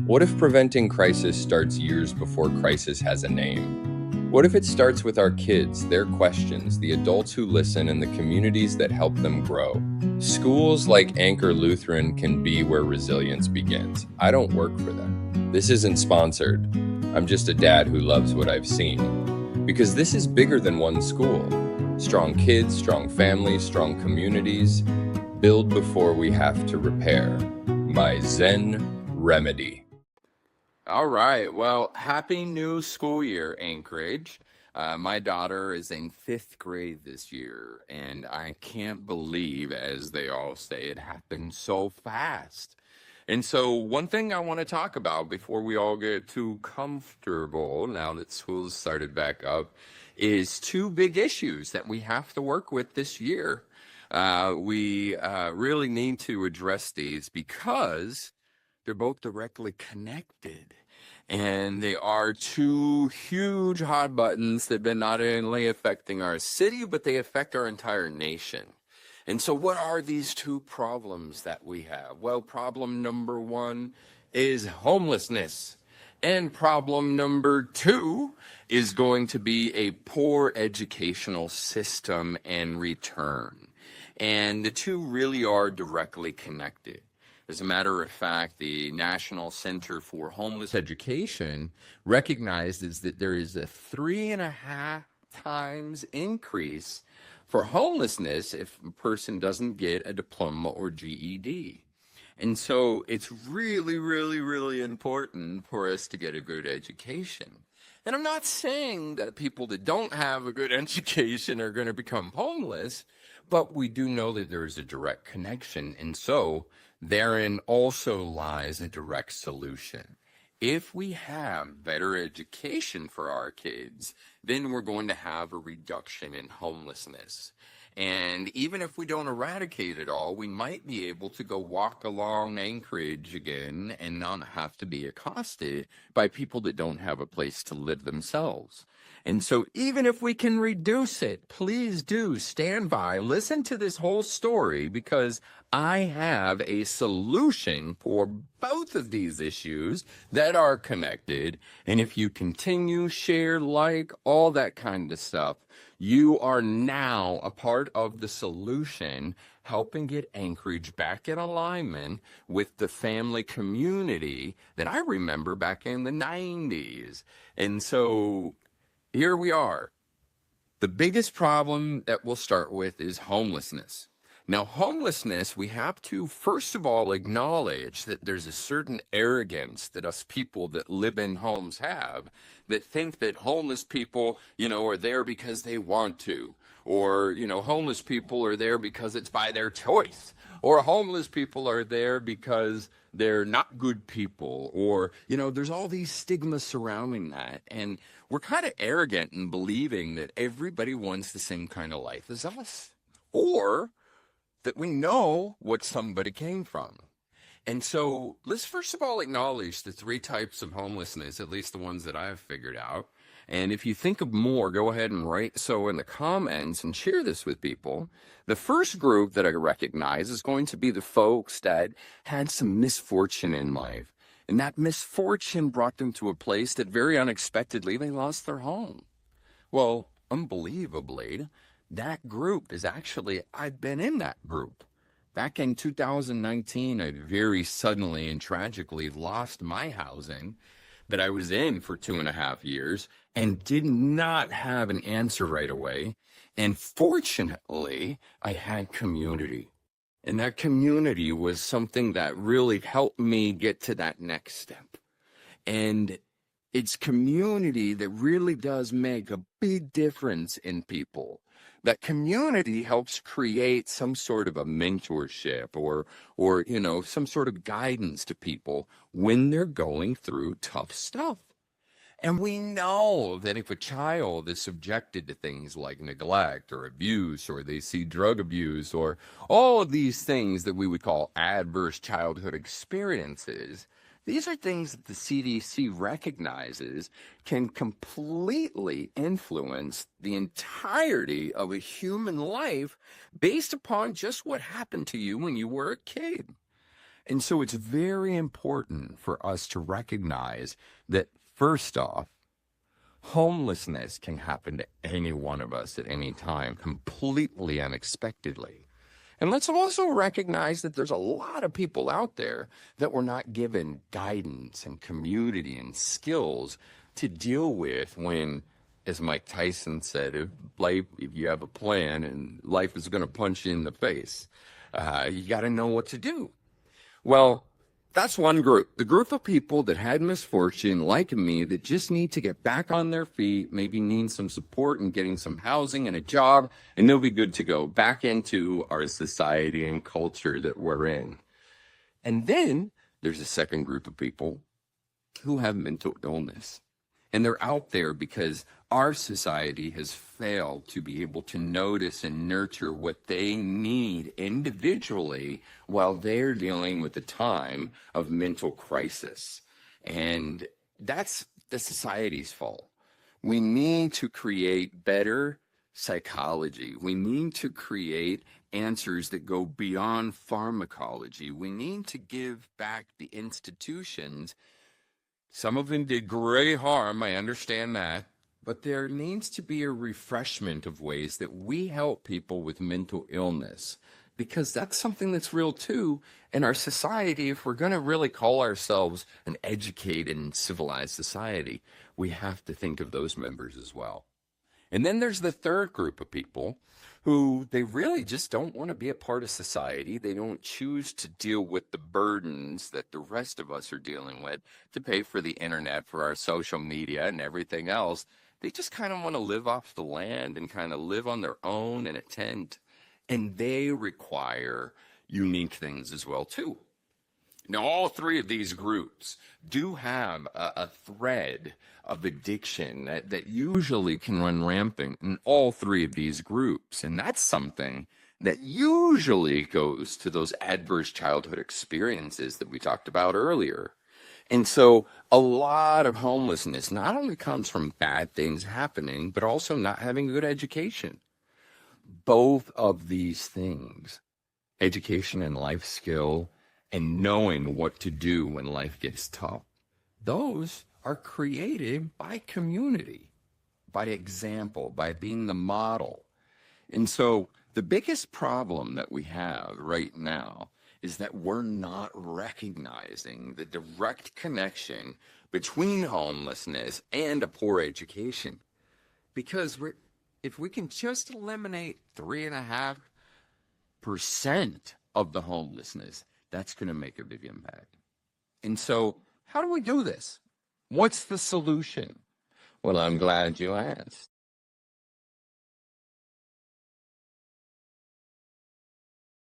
What if preventing crisis starts years before crisis has a name? What if it starts with our kids, their questions, the adults who listen, and the communities that help them grow? Schools like Anchor Lutheran can be where resilience begins. I don't work for them. This isn't sponsored. I'm just a dad who loves what I've seen. Because this is bigger than one school. Strong kids, strong families, strong communities. Build before we have to repair. My Zen remedy. All right. Well, happy new school year, Anchorage. My daughter is in fifth grade this year, and I can't believe, as they all say, it happened so fast. And so, one thing I want to talk about before we all get too comfortable now that school's started back up is two big issues that we have to work with this year. We really need to address these because they're both directly connected. And they are two huge hot buttons that have been not only affecting our city, but they affect our entire nation. And so what are these two problems that we have? Well, problem number one is homelessness. And problem number two is going to be a poor educational system and return. And the two really are directly connected. As a matter of fact, the National Center for Homeless Education recognizes that there is a 3.5 times increase for homelessness if a person doesn't get a diploma or GED. And so it's really, really, really important for us to get a good education. And I'm not saying that people that don't have a good education are going to become homeless, but we do know that there is a direct connection. And so therein also lies a direct solution. If we have better education for our kids, then we're going to have a reduction in homelessness. And even if we don't eradicate it all, we might be able to go walk along Anchorage again and not have to be accosted by people that don't have a place to live themselves. And so even if we can reduce it, please do stand by, listen to this whole story, because I have a solution for both of these issues that are connected. And if you continue, share, like, all that kind of stuff, you are now a part of the solution, helping get Anchorage back in alignment with the family community that I remember back in the 90s. And so here we are. The biggest problem that we'll start with is homelessness. Now, homelessness, we have to, first of all, acknowledge that there's a certain arrogance that us people that live in homes have, that think that homeless people, are there because they want to. Or, homeless people are there because it's by their choice. Or homeless people are there because they're not good people. Or, there's all these stigmas surrounding that. And we're kind of arrogant in believing that everybody wants the same kind of life as us. Or that we know what somebody came from. And so let's first of all acknowledge the three types of homelessness, at least the ones that I've figured out. And if you think of more, go ahead and write so in the comments and share this with people. The first group that I recognize is going to be the folks that had some misfortune in life. And that misfortune brought them to a place that very unexpectedly they lost their home. Well, unbelievably, that group is actually, I've been in that group. Back in 2019, I very suddenly and tragically lost my housing that I was in for 2.5 years and did not have an answer right away. And fortunately, I had community. And that community was something that really helped me get to that next step. And it's community that really does make a big difference in people. That community helps create some sort of a mentorship or some sort of guidance to people when they're going through tough stuff. And we know that if a child is subjected to things like neglect or abuse, or they see drug abuse, or all of these things that we would call adverse childhood experiences, these are things that the CDC recognizes can completely influence the entirety of a human life based upon just what happened to you when you were a kid. And so it's very important for us to recognize that, first off, homelessness can happen to any one of us at any time, completely unexpectedly. And let's also recognize that there's a lot of people out there that were not given guidance and community and skills to deal with when, as Mike Tyson said, if you have a plan and life is going to punch you in the face, you got to know what to do. Well, that's one group. The group of people that had misfortune, like me, that just need to get back on their feet, maybe need some support and getting some housing and a job, and they'll be good to go back into our society and culture that we're in. And then there's a second group of people who have mental illness. And they're out there because our society has failed to be able to notice and nurture what they need individually while they're dealing with the time of mental crisis. And that's the society's fault. We need to create better psychology. We need to create answers that go beyond pharmacology. We need to give back the institutions. Some of them did great harm, I understand that, but there needs to be a refreshment of ways that we help people with mental illness, because that's something that's real too in our society. If we're going to really call ourselves an educated and civilized society, we have to think of those members as well. And then there's the third group of people who they really just don't want to be a part of society. They don't choose to deal with the burdens that the rest of us are dealing with to pay for the internet, for our social media and everything else. They just kind of want to live off the land and kind of live on their own in a tent. And they require unique things as well, too. Now, all three of these groups do have a thread of addiction that usually can run rampant in all three of these groups. And that's something that usually goes to those adverse childhood experiences that we talked about earlier. And so a lot of homelessness not only comes from bad things happening, but also not having good education. Both of these things, education and life skill, and knowing what to do when life gets tough, those are created by community, by example, by being the model. And so the biggest problem that we have right now is that we're not recognizing the direct connection between homelessness and a poor education. Because if we can just eliminate 3.5% of the homelessness, that's going to make a big impact. And so how do we do this? What's the solution? Well, I'm glad you asked.